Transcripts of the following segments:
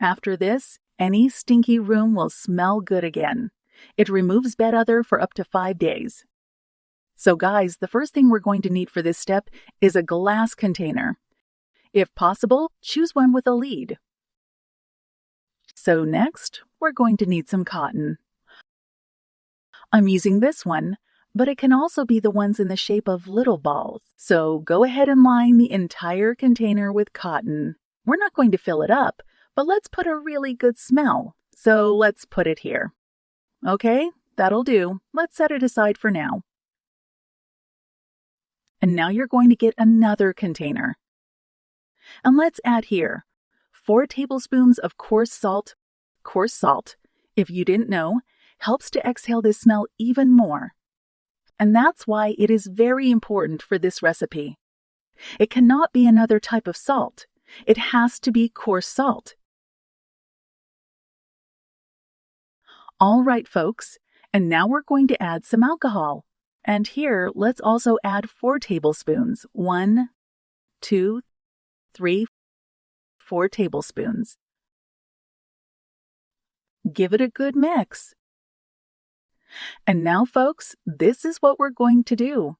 After this, any stinky room will smell good again. It removes bed odor for up to 5 days. So guys, the first thing we're going to need for this step is a glass container. If possible, choose one with a lid. So next, we're going to need some cotton. I'm using this one, but it can also be the ones in the shape of little balls. So go ahead and line the entire container with cotton. We're not going to fill it up, but let's put a really good smell. So let's put it here. Okay, that'll do. Let's set it aside for now. And now you're going to get another container. And let's add here 4 tablespoons of coarse salt. Coarse salt, if you didn't know, helps to exhale this smell even more. And that's why it is very important for this recipe. It cannot be another type of salt. It has to be coarse salt. All right, folks, and now we're going to add some alcohol. And here, let's also add 4 tablespoons. 1, 2, 3, 4 tablespoons. Give it a good mix. And now, folks, this is what we're going to do.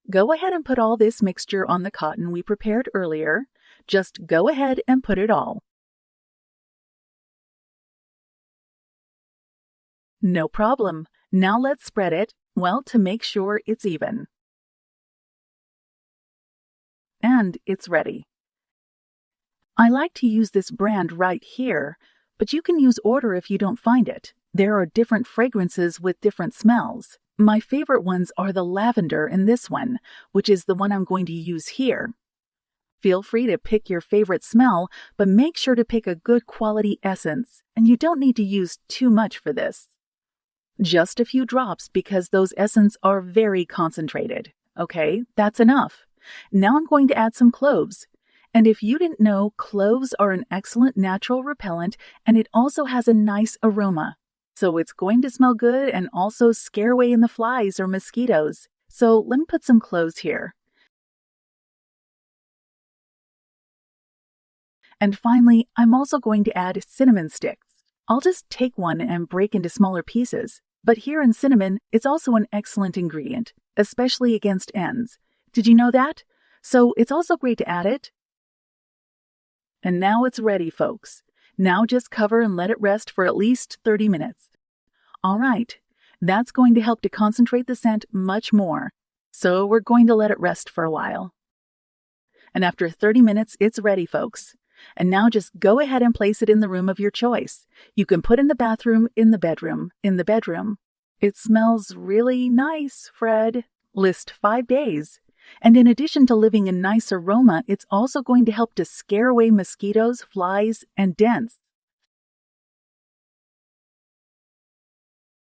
Go ahead and put all this mixture on the cotton we prepared earlier. Just go ahead and put it all. No problem. Now let's spread it, well, to make sure it's even. And it's ready. I like to use this brand right here, but you can use Order if you don't find it. There are different fragrances with different smells. My favorite ones are the lavender in this one, which is the one I'm going to use here. Feel free to pick your favorite smell, but make sure to pick a good quality essence, and you don't need to use too much for this. Just a few drops because those essences are very concentrated. Okay, that's enough. Now I'm going to add some cloves. And if you didn't know, cloves are an excellent natural repellent, and it also has a nice aroma. So it's going to smell good and also scare away the flies or mosquitoes. So let me put some cloves here. And finally, I'm also going to add cinnamon sticks. I'll just take one and break into smaller pieces. But here in cinnamon, it's also an excellent ingredient, especially against ends. Did you know that? So it's also great to add it. And now it's ready, folks. Now just cover and let it rest for at least 30 minutes. All right, that's going to help to concentrate the scent much more. So we're going to let it rest for a while. And after 30 minutes, it's ready, folks. And now just go ahead and place it in the room of your choice. You can put in the bathroom, in the bedroom, in the bedroom. It smells really nice, Fred. List 5 days. And in addition to leaving a nice aroma, it's also going to help to scare away mosquitoes, flies, and dents.